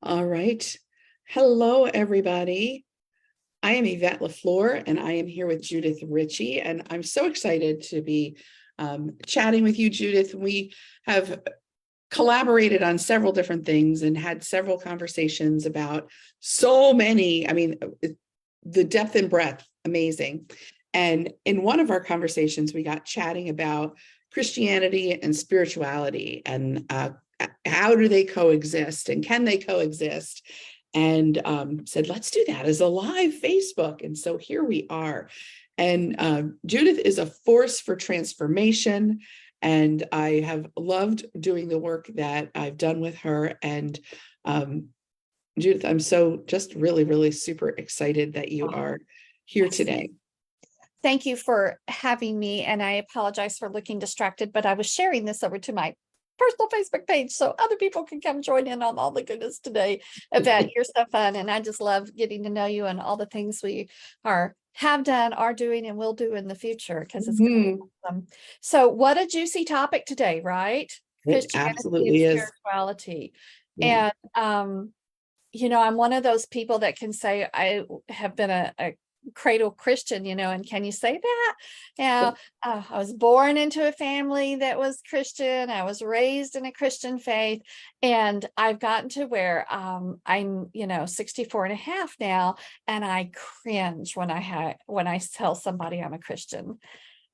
All right. Hello, everybody. I am Yvette LaFleur, and I am here with Judith Ritchie, and I'm so excited to be chatting with you, Judith. We have collaborated on several different things and had several conversations about so many, the depth and breadth, amazing. And in one of our conversations, we got chatting about Christianity and spirituality and how do they coexist and can they coexist? And said, let's do that as a live Facebook. And so here we are. And Judith is a force for transformation. And I have loved doing the work that I've done with her. And Judith, I'm so just really, really super excited that you are here today. Thank you for having me. And I apologize for looking distracted, but I was sharing this over to my personal Facebook page so other people can come join in on all the goodness today. Yvette, you're so fun. And I just love getting to know you and all the things we have done, are doing, and will do in the future, because it's going to be awesome. So what a juicy topic today, right? It absolutely and is. spirituality. Yeah. And I'm one of those people that can say I have been a cradle Christian, and can you say that? Yeah. I was born into a family that was Christian. I was raised in a Christian faith, and I've gotten to where I'm 64 and a half now, and I cringe when I tell somebody I'm a Christian.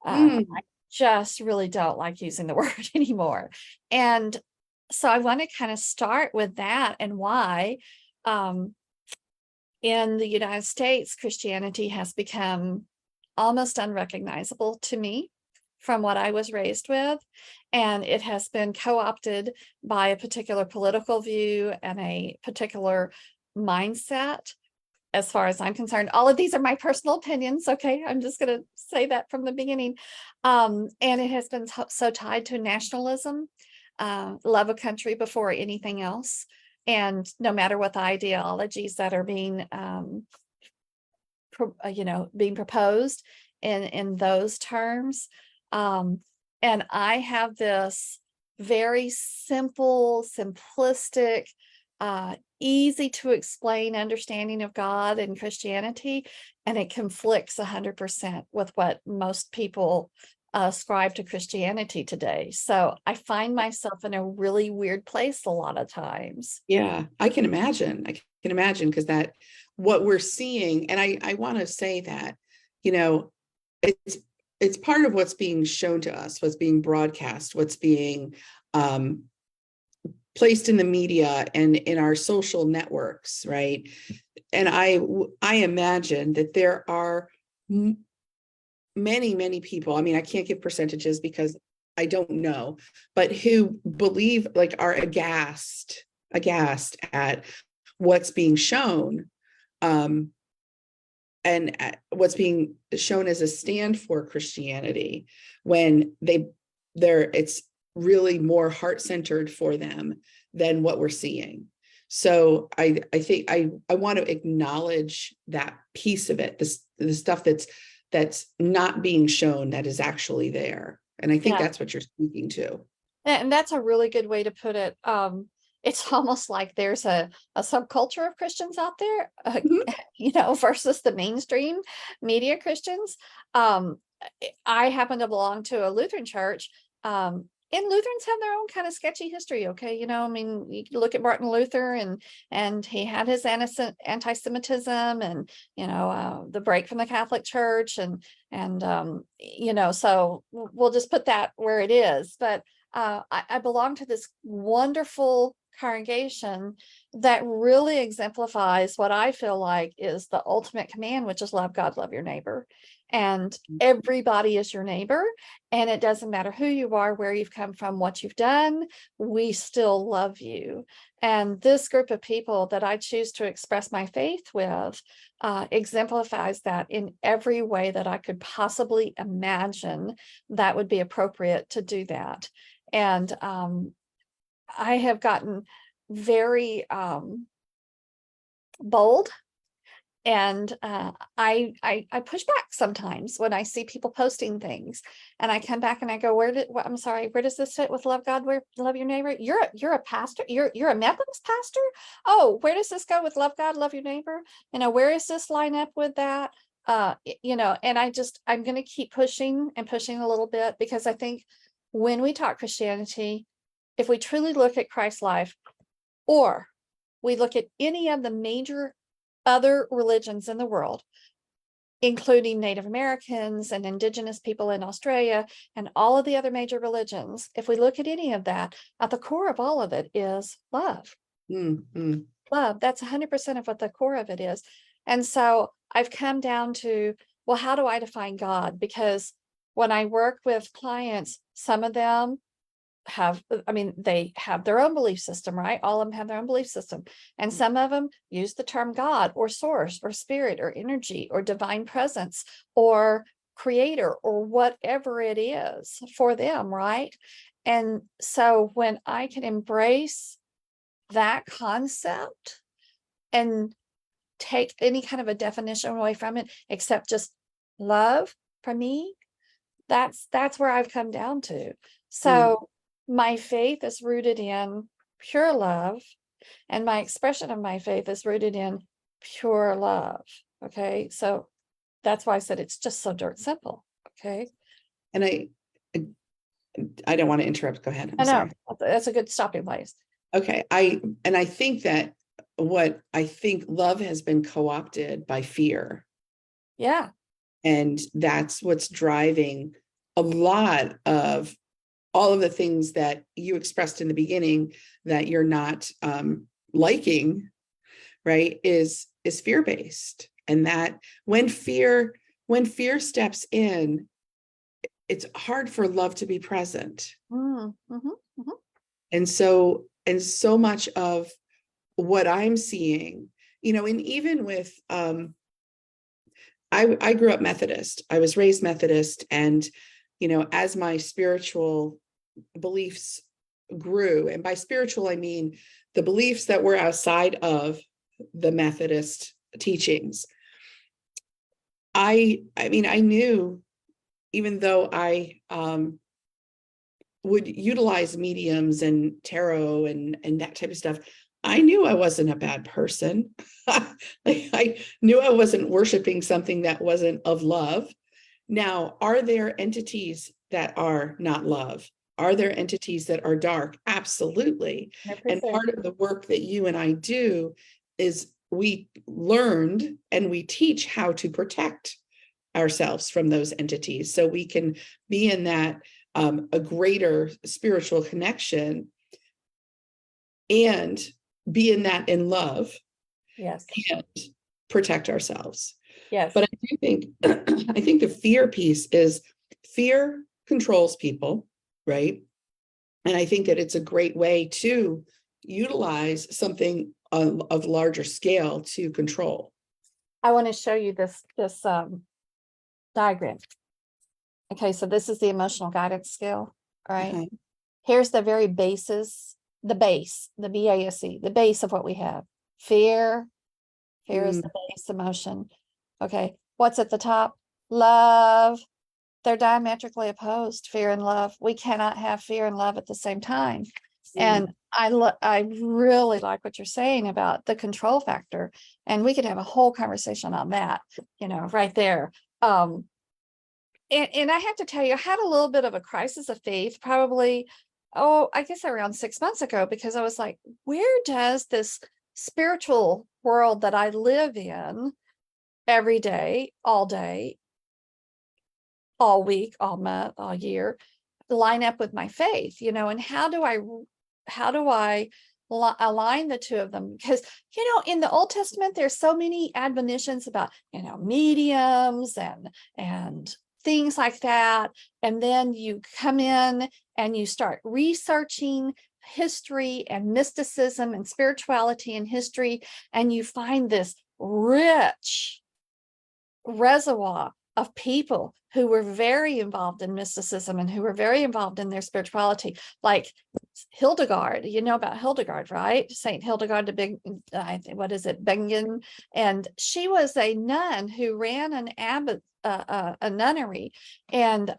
I just really don't like using the word anymore. And so I want to kind of start with that and why in the United States, Christianity has become almost unrecognizable to me from what I was raised with. And it has been co-opted by a particular political view and a particular mindset. As far as I'm concerned, all of these are my personal opinions. Okay, I'm just going to say that from the beginning. And it has been so tied to nationalism, love of country before anything else. And no matter what the ideologies that are being proposed in those terms. And I have this very simple, simplistic, easy to explain understanding of God and Christianity, and it conflicts 100% with what most people ascribe to Christianity today. So I find myself in a really weird place a lot of times. Yeah, I can imagine. Because that what we're seeing, and I want to say that, it's part of what's being shown to us, what's being broadcast, what's being placed in the media and in our social networks, right? And I imagine that there are many people, I can't give percentages because I don't know, but who believe, like, are aghast at what's being shown, and what's being shown as a stand for Christianity, when it's really more heart-centered for them than what we're seeing. So I think I want to acknowledge that piece of it, the stuff that's not being shown that is actually there. And I think that's what you're speaking to. And that's a really good way to put it. It's almost like there's a subculture of Christians out there, versus the mainstream media Christians. I happen to belong to a Lutheran church. And Lutherans have their own kind of sketchy history. Okay. You look at Martin Luther and he had his anti-Semitism and, the break from the Catholic Church and so we'll just put that where it is. But I belong to this wonderful congregation that really exemplifies what I feel like is the ultimate command, which is love God, love your neighbor. And everybody is your neighbor. And it doesn't matter who you are, where you've come from, what you've done, we still love you. And this group of people that I choose to express my faith with exemplifies that in every way that I could possibly imagine that would be appropriate to do that. And I have gotten very bold And I push back sometimes when I see people posting things, and I come back and I go, I'm sorry, where does this fit with love God, where love your neighbor? You're a pastor, you're a Methodist pastor. Oh, where does this go with love God, love your neighbor? Where does this line up with that? And I'm going to keep pushing and pushing a little bit, because I think when we talk Christianity, if we truly look at Christ's life, or we look at any of the major other religions in the world, including Native Americans and indigenous people in Australia and all of the other major religions, if we look at any of that, at the core of all of it is love. Mm-hmm. Love. That's 100% of what the core of it is. And so I've come down to, well, how do I define God? Because when I work with clients, some of them they have their own belief system, right? All of them have their own belief system. And some of them use the term God or source or spirit or energy or divine presence or creator or whatever it is for them, right? And so when I can embrace that concept and take any kind of a definition away from it, except just love, for me, that's where I've come down to. So my faith is rooted in pure love, and my expression of my faith is rooted in pure love. Okay. So that's why I said it's just so dirt simple. Okay. And I don't want to interrupt. Go ahead. I I'm know sorry. that's a good stopping place. Okay. I think that what I think love has been co-opted by fear. Yeah. And that's what's driving a lot of all of the things that you expressed in the beginning that you're not liking, right, is fear-based. And that when fear steps in, it's hard for love to be present. Mm-hmm, mm-hmm. And so much of what I'm seeing, and even with I grew up Methodist. I was raised Methodist, and as my spiritual beliefs grew, and by spiritual I mean the beliefs that were outside of the Methodist teachings, I knew, even though I would utilize mediums and tarot and that type of stuff, I knew I wasn't a bad person. I knew I wasn't worshiping something that wasn't of love. Now, are there entities that are not love? Are there entities that are dark? Absolutely. 100%. And part of the work that you and I do is we learned and we teach how to protect ourselves from those entities, so we can be in that a greater spiritual connection and be in that in love. Yes. And protect ourselves. Yes. But I do think I think the fear piece is fear controls people, right? And I think that it's a great way to utilize something of larger scale to control. I want to show you this diagram. Okay, so this is the emotional guidance scale. All right. Uh-huh. Here's the very basis, the base, the BASE, the base of what we have. Fear. Fear is the base emotion. Okay. What's at the top? Love. They're diametrically opposed, fear and love. We cannot have fear and love at the same time. And I really like what you're saying about the control factor. And we could have a whole conversation on that, right there. And I have to tell you, I had a little bit of a crisis of faith, probably, I guess around 6 months ago, because I was like, where does this spiritual world that I live in every day, all week, all month, all year, line up with my faith, and how do I align the two of them? Because, in the Old Testament, there's so many admonitions about, mediums and things like that. And then you come in and you start researching history and mysticism and spirituality and history, and you find this rich reservoir of people who were very involved in mysticism and who were very involved in their spirituality, like Hildegard. You know about Hildegard, right? Saint Hildegard de what is it, Bingen? And she was a nun who ran an abbot, a nunnery, and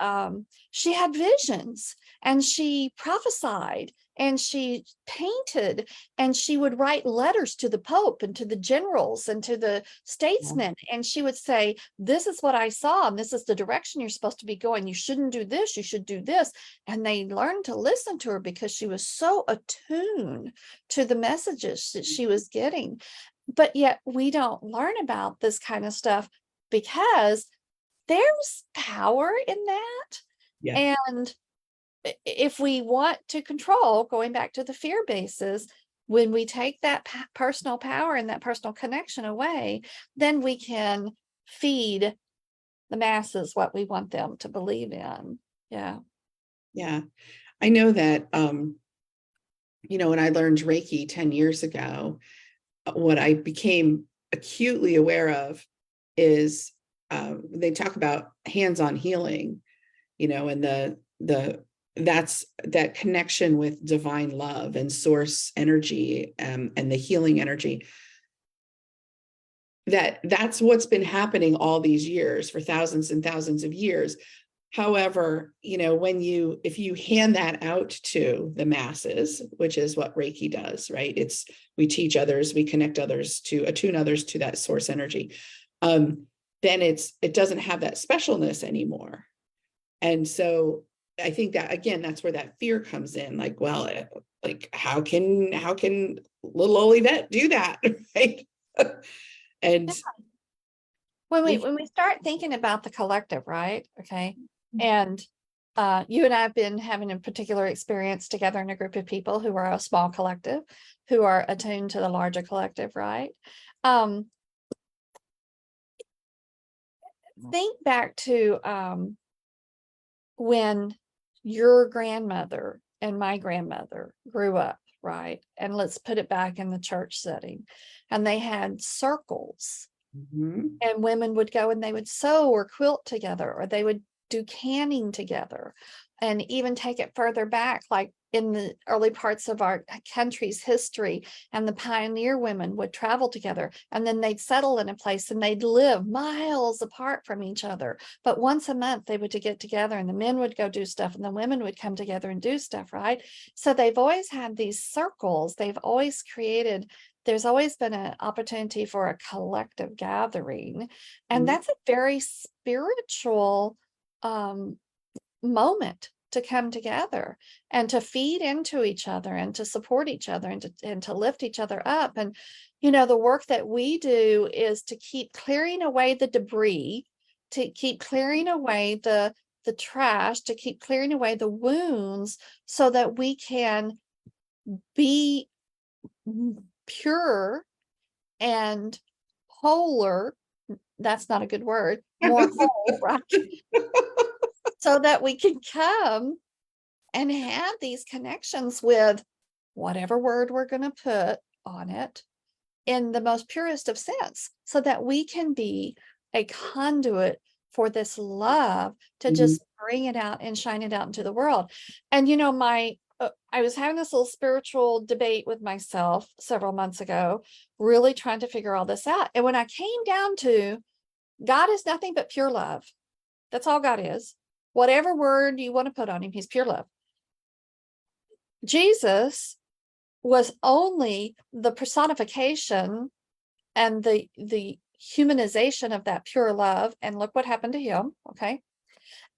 she had visions, and she prophesied, and she painted, and she would write letters to the Pope and to the generals and to the statesmen. And she would say, this is what I saw, and this is the direction you're supposed to be going. You shouldn't do this, you should do this. And they learned to listen to her because she was so attuned to the messages that she was getting. But yet we don't learn about this kind of stuff because there's power in that. Yeah. And if we want to control, going back to the fear bases, when we take that personal power and that personal connection away, then we can feed the masses what we want them to believe in. Yeah. Yeah. I know that, when I learned Reiki 10 years ago, what I became acutely aware of is they talk about hands-on healing, and that's that connection with divine love and source energy, and the healing energy. That's what's been happening all these years, for thousands and thousands of years. However, if you hand that out to the masses, which is what Reiki does, right? We teach others, we connect others, to attune others to that source energy. Then it doesn't have that specialness anymore. And so I think that, again, that's where that fear comes in. Like, well, like how can little old Yvette do that, right? And when we start thinking about the collective, right? Okay. And you and I have been having a particular experience together in a group of people who are a small collective, who are attuned to the larger collective, right? Think back to when your grandmother and my grandmother grew up, right? And let's put it back in the church setting. And they had circles. mm-hmm. And women would go and they would sew or quilt together, or they would do canning together, and even take it further back, like in the early parts of our country's history, and the pioneer women would travel together, and then they'd settle in a place and they'd live miles apart from each other. But once a month they would get together, and the men would go do stuff and the women would come together and do stuff, right? So they've always had these circles. There's always been an opportunity for a collective gathering. And Mm-hmm. that's a very spiritual moment to come together and to feed into each other and to support each other and to lift each other up. And the work that we do is to keep clearing away the debris, to keep clearing away the trash, to keep clearing away the wounds, so that we can be pure and wholer. That's not a good word. More whole, right? So that we can come and have these connections with whatever word we're going to put on it in the most purest of sense, so that we can be a conduit for this love to just bring it out and shine it out into the world. And I was having this little spiritual debate with myself several months ago, really trying to figure all this out. And when I came down to God is nothing but pure love, that's all God is. Whatever word you want to put on him, he's pure love. Jesus was only the personification and the humanization of that pure love. And look what happened to him. Okay.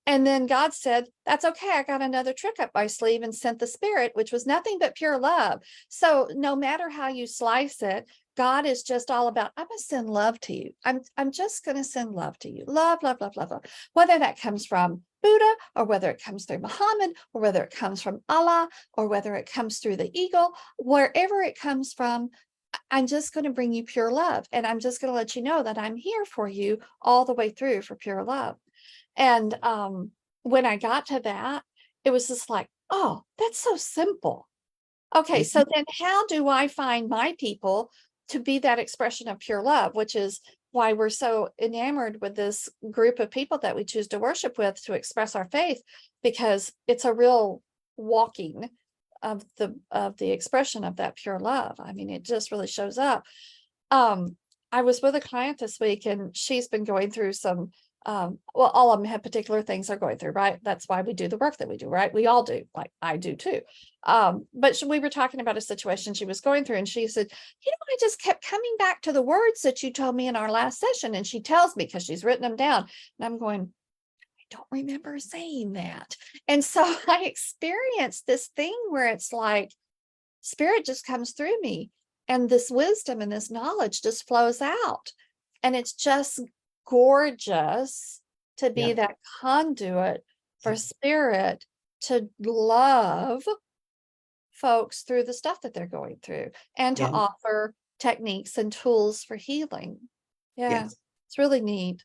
And then God said, that's okay. I got another trick up my sleeve and sent the Spirit, which was nothing but pure love. So no matter how you slice it, God is just all about, I'm going to send love to you. I'm just going to send love to you. Love, love, love, love, love. Whether that comes from Buddha, or whether it comes through Muhammad, or whether it comes from Allah, or whether it comes through the eagle, wherever it comes from, I'm just going to bring you pure love. And I'm just going to let you know that I'm here for you all the way through for pure love. And when I got to that, it was just like, oh, that's so simple. Okay, so then how do I find my people to be that expression of pure love, which is why we're so enamored with this group of people that we choose to worship with to express our faith, because it's a real walking of the expression of that pure love. I mean, it just really shows up. I was with a client this week, and she's been going through some, well, all of them have particular things they're going through, right? That's why we do the work that we do, right? We all do, like I do too. But we were talking about a situation she was going through, and she said, I just kept coming back to the words that you told me in our last session. And she tells me, because she's written them down, and I'm going, I don't remember saying that. And so I experienced this thing where it's like spirit just comes through me, and this wisdom and this knowledge just flows out. And it's just gorgeous to be Yeah. that conduit for spirit to love folks through the stuff that they're going through, and to Yeah. offer techniques and tools for healing. Yeah, Yes. it's really neat.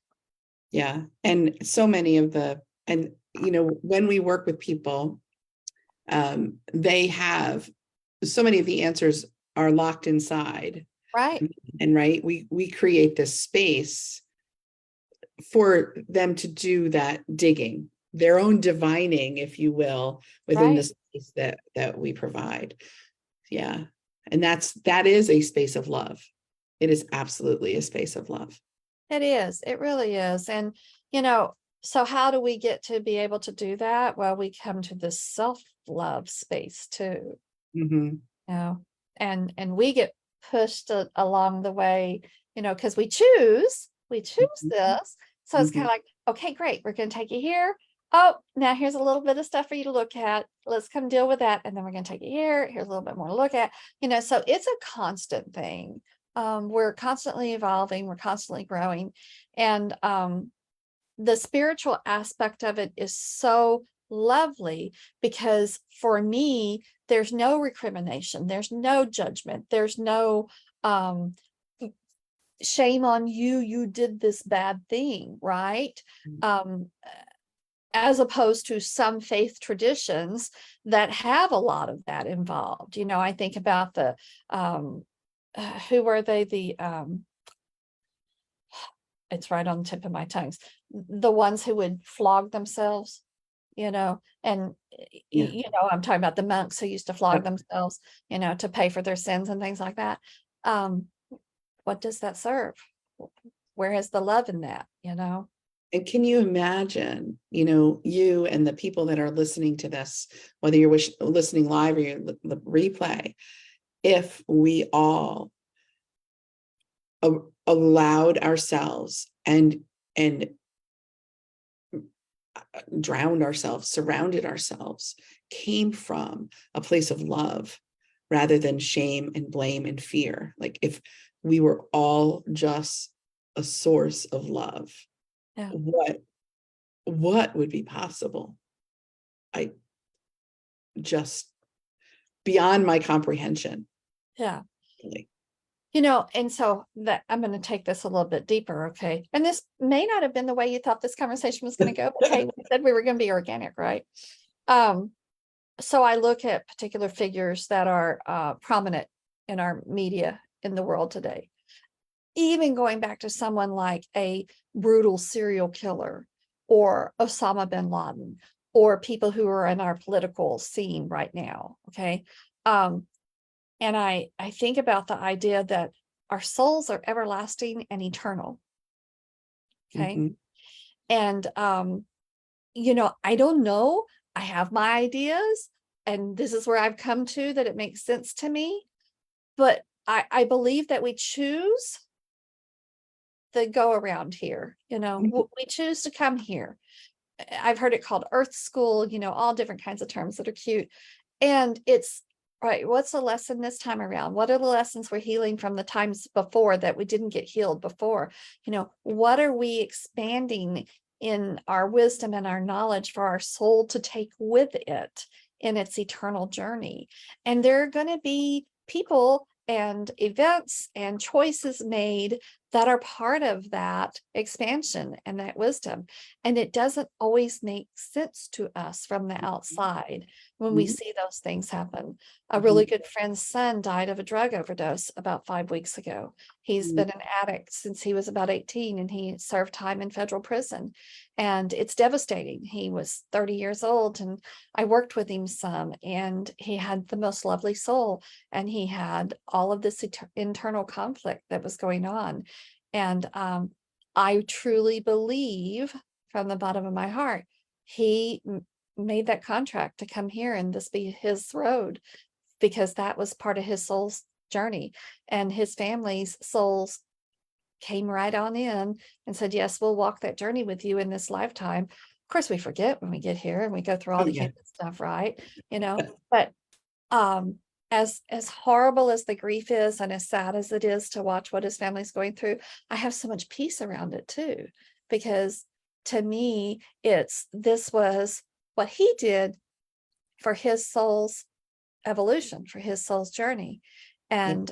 Yeah. And so many of when we work with people, they have so many of the answers are locked inside. Right. And we create this space for them to do that digging, their own divining, if you will, within the space that we provide. Yeah. And that is a space of love. It is absolutely a space of love. It is. It really is. And, so how do we get to be able to do that? Well, we come to this self-love space too, Mm-hmm. and we get pushed along the way, because we choose Mm-hmm. this. So it's kind of like, okay, great. We're going to take you here. Oh, now here's a little bit of stuff for you to look at. Let's come deal with that. And then we're going to take you here. Here's a little bit more to look at, so it's a constant thing. We're constantly evolving. We're constantly growing. And, the spiritual aspect of it is so lovely, because for me, there's no recrimination, there's no judgment, there's no shame on you, you did this bad thing, right? As opposed to some faith traditions that have a lot of that involved. I think about the who were they? It's right on the tip of my tongue. The ones who would flog themselves, and I'm talking about the monks who used to flog themselves, to pay for their sins and things like that. What does that serve? Where is the love in that, And can you imagine, you and the people that are listening to this, whether you're listening live or you're the replay, if we all allowed ourselves and drowned ourselves, surrounded ourselves, came from a place of love rather than shame and blame and fear. Like if we were all just a source of love, what would be possible? I just beyond my comprehension. Yeah. Really. And so that I'm going to take this a little bit deeper. Okay. And this may not have been the way you thought this conversation was going to go. Okay. We said we were going to be organic, right? So I look at particular figures that are prominent in our media in the world today, even going back to someone like a brutal serial killer or Osama bin Laden, or people who are in our political scene right now. Okay. And I think about the idea that our souls are everlasting and eternal. Okay. Mm-hmm. And, I don't know. I have my ideas, and this is where I've come to that it makes sense to me. But I believe that we choose the go around here. We choose to come here. I've heard it called Earth School, all different kinds of terms that are cute. And it's, right, what's the lesson this time around? What are the lessons we're healing from the times before that we didn't get healed before? What are we expanding in our wisdom and our knowledge for our soul to take with it in its eternal journey? And there are going to be people and events and choices made that are part of that expansion and that wisdom. And it doesn't always make sense to us from the outside when we Mhm. see those things happen. A really Mhm. good friend's son died of a drug overdose about 5 weeks ago. He's Mhm. been an addict since he was about 18, and he served time in federal prison. And it's devastating. He was 30 years old, and I worked with him some, and he had the most lovely soul, and he had all of this internal conflict that was going on. And I truly believe from the bottom of my heart, he made that contract to come here and this be his road, because that was part of his soul's journey. And his family's souls came right on in and said, yes, we'll walk that journey with you in this lifetime. Of course, we forget when we get here and we go through all Oh the yeah. human stuff, right? But um as horrible as the grief is and as sad as it is to watch what his family's going through, I have so much peace around it too, because to me this was what he did for his soul's evolution, for his soul's journey. Yep.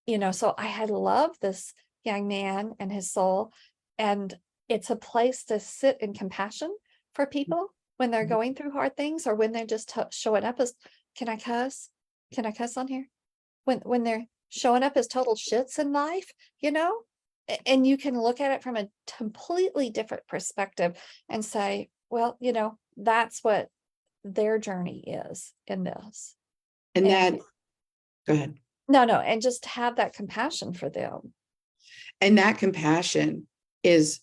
And so I had loved this young man and his soul, and it's a place to sit in compassion for people when they're Mhm. going through hard things, or when they're just showing up as, can I cuss? Can I cuss on here? When they're showing up as total shits in life, and you can look at it from a completely different perspective and say, well, that's what their journey is in this. And And that, go ahead. no, and just have that compassion for them. And that compassion is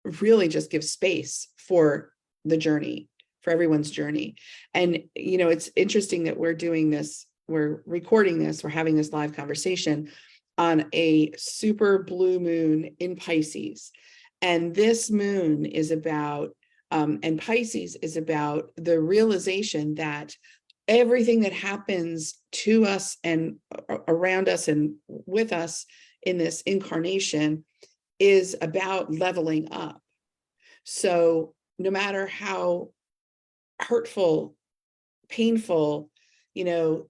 really just gives space for the journey, for everyone's journey. And, it's interesting that we're doing this, we're recording this, we're having this live conversation on a super blue moon in Pisces. And this moon is about, and Pisces is about the realization that everything that happens to us and around us and with us in this incarnation is about leveling up. So no matter how hurtful, painful, you know,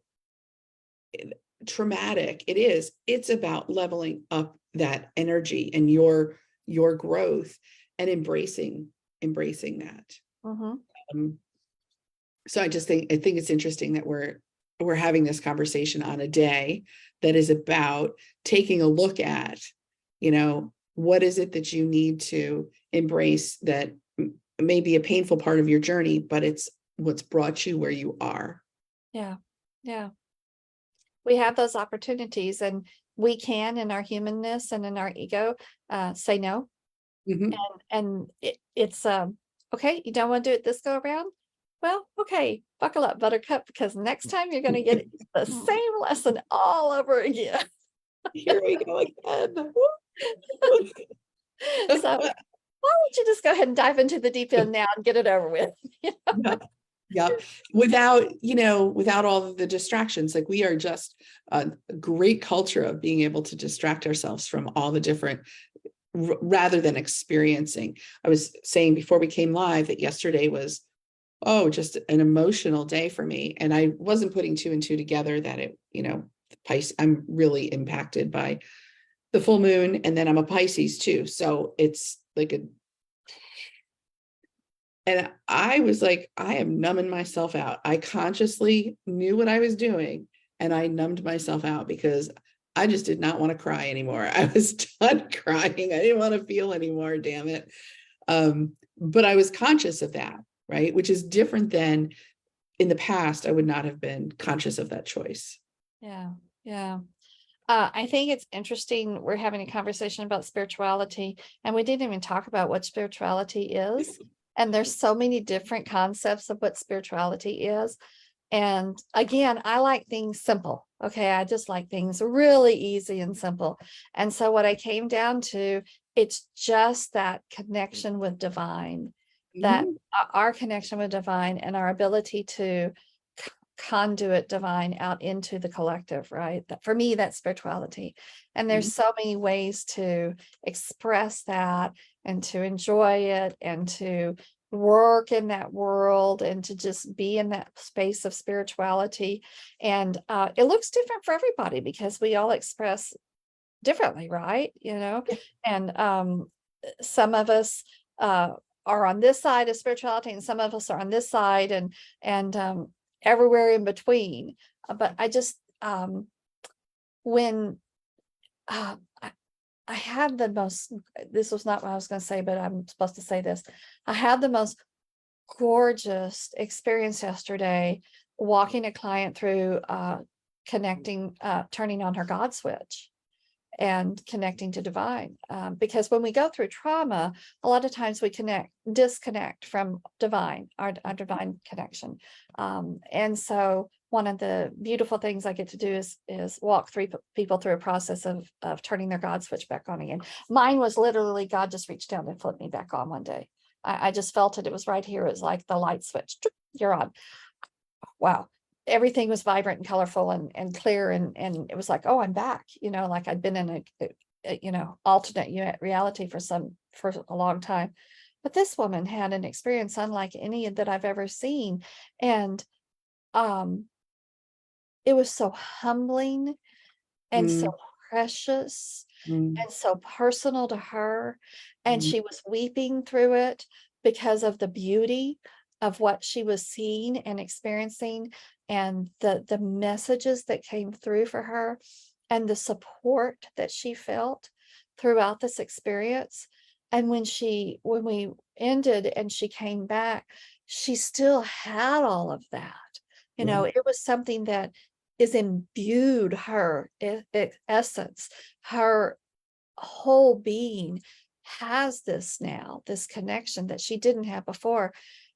traumatic it is, it's about leveling up that energy and your growth and embracing that. Mhm. Um, so I think it's interesting that we're having this conversation on a day that is about taking a look at, what is it that you need to embrace that may be a painful part of your journey, but it's what's brought you where you are. Yeah. Yeah. We have those opportunities, and we can, in our humanness and in our ego, say no. Mhm. And it's okay, you don't want to do it this go around? Well, okay, buckle up, buttercup, because next time you're going to get the same lesson all over again. Here we go again. So why don't you just go ahead and dive into the deep end now and get it over with? Yep. Yep. Without all of the distractions, like we are just a great culture of being able to distract ourselves from all the different rather than experiencing. I was saying before we came live that yesterday was, just an emotional day for me. And I wasn't putting two and two together that Pisces, I'm really impacted by the full moon. And then I'm a Pisces too. So it's like and I was like, I am numbing myself out. I consciously knew what I was doing and I numbed myself out because I just did not want to cry anymore. I was done crying. I didn't want to feel anymore, damn it. But I was conscious of that, right? Which is different than in the past. I would not have been conscious of that choice. Yeah. Yeah. I think it's interesting. We're having a conversation about spirituality, and we didn't even talk about what spirituality is. And there's so many different concepts of what spirituality is. And again, I like things simple. Okay. I just like things really easy and simple. And so what I came down to, it's just that connection with divine, that Mhm. our connection with divine and our ability to conduit divine out into the collective, right? That for me, that's spirituality. And Mhm. there's so many ways to express that and to enjoy it and to work in that world and to just be in that space of spirituality. And it looks different for everybody because we all express differently, right? And some of us are on this side of spirituality, and some of us are on this side, and everywhere in between. But I just when I had the most, this was not what I was going to say, but I'm supposed to say this. I had the most gorgeous experience yesterday walking a client through connecting, turning on her God switch and connecting to divine. Because when we go through trauma, a lot of times we disconnect from divine, our divine connection. And so one of the beautiful things I get to do is walk three people through a process of turning their God switch back on again. Mine was literally God just reached down and flipped me back on one day. I just felt it. It was right here. It was like the light switch. You're on. Wow. Everything was vibrant and colorful and clear. And it was like, oh, I'm back, like I'd been in a alternate reality for a long time. But this woman had an experience unlike any that I've ever seen. And it was so humbling and so precious and so personal to her. And she was weeping through it because of the beauty of what she was seeing and experiencing, and the messages that came through for her, and the support that she felt throughout this experience. And when we ended and she came back, she still had all of that. It was something that is imbued her essence. Her whole being has this now, this connection that she didn't have before.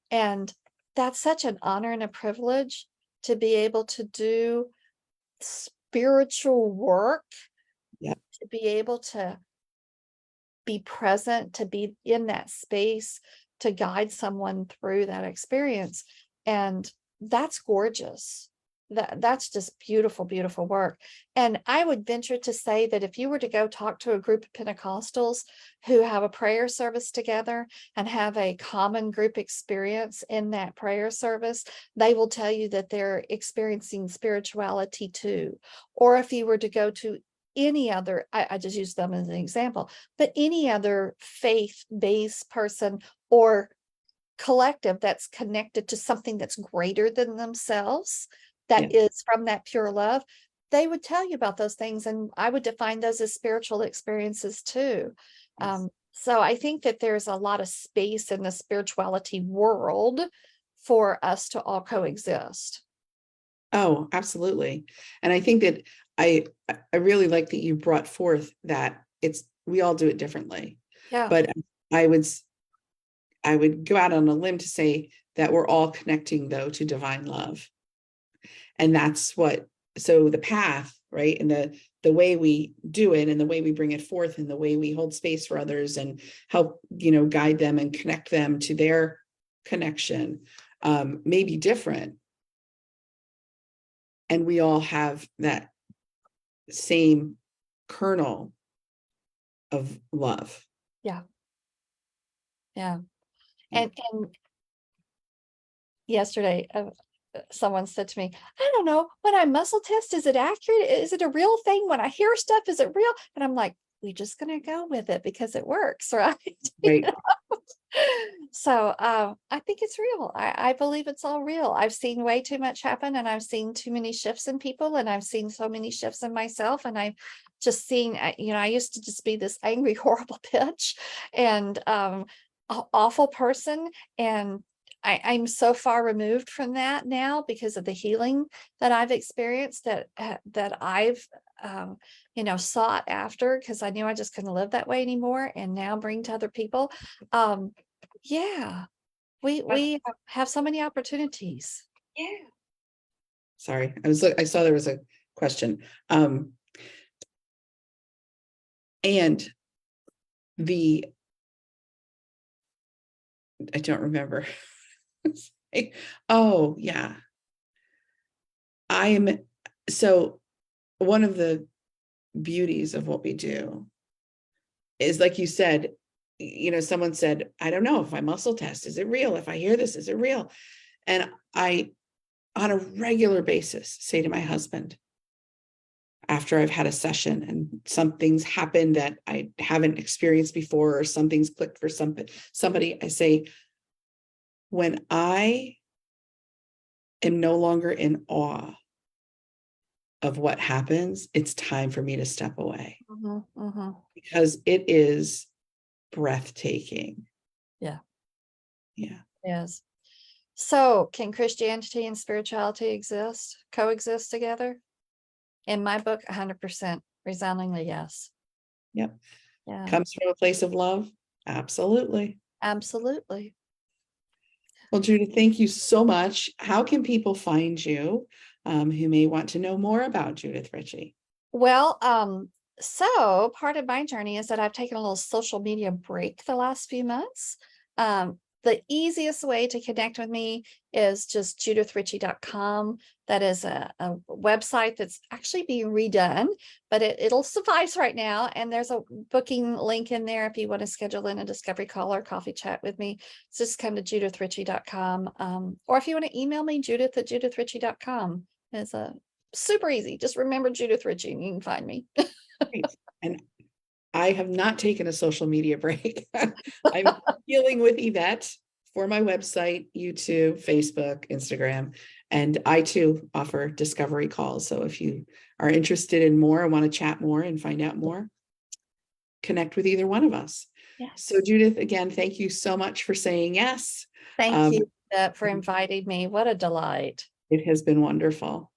And that's such an honor and a privilege to be able to do spiritual work, to be able to be present, to be in that space, to guide someone through that experience. And that's gorgeous. That's just beautiful, beautiful work. And I would venture to say that if you were to go talk to a group of Pentecostals who have a prayer service together and have a common group experience in that prayer service, they will tell you that they're experiencing spirituality too. Or if you were to go to any other, I just use them as an example, but any other faith-based person or collective that's connected to something that's greater than themselves, that is from that pure love, they would tell you about those things. And I would define those as spiritual experiences too. So I think that there's a lot of space in the spirituality world for us to all coexist. Oh, absolutely. And I think that I really like that you brought forth that we all do it differently. Yeah. But I would go out on a limb to say that we're all connecting though to divine love. And that's so the path, right? And the way we do it and the way we bring it forth and the way we hold space for others and help, guide them and connect them to their connection may be different. And we all have that same kernel of love. Yeah. And yesterday, someone said to me, I don't know, when I muscle test, is it accurate? Is it a real thing? When I hear stuff, is it real? And I'm like, we're just going to go with it because it works, right? Right. So I think it's real. I believe it's all real. I've seen way too much happen, and I've seen too many shifts in people, and I've seen so many shifts in myself. And I've just seen, I used to just be this angry, horrible bitch and awful person. And I'm so far removed from that now because of the healing that I've experienced, that I've sought after, because I knew I just couldn't live that way anymore, and now bring to other people. We have so many opportunities. Sorry, I saw there was a question. And I don't remember. Oh yeah. So one of the beauties of what we do is, like you said, someone said, I don't know if I muscle test, is it real? If I hear this, is it real? And I, on a regular basis, say to my husband, after I've had a session and something's happened that I haven't experienced before, or something's clicked for somebody, I say, when I am no longer in awe of what happens, it's time for me to step away, because it is breathtaking. Yeah. Yeah. Yes. So can Christianity and spirituality coexist together? In my book, 100%, resoundingly yes. Yep. Yeah, Comes from a place of love. Absolutely. absolutely. Well, Judith, thank you so much. How can people find you who may want to know more about Judith Ritchie? Well, so part of my journey is that I've taken a little social media break the last few months. The easiest way to connect with me is just judithritchie.com. That is a website that's actually being redone, but it'll suffice right now. And there's a booking link in there if you want to schedule in a discovery call or coffee chat with me. Just come to judithritchie.com. Or if you want to email me, judith@judithritchie.com. It's a super easy. Just remember Judith Ritchie and you can find me. Great. And I have not taken a social media break. I'm dealing with Yvette for my website, YouTube, Facebook, Instagram, and I too offer discovery calls. So if you are interested in more and want to chat more and find out more, connect with either one of us. Yes. So Judith, again, thank you so much for saying yes. Thank you for inviting me. What a delight. It has been wonderful.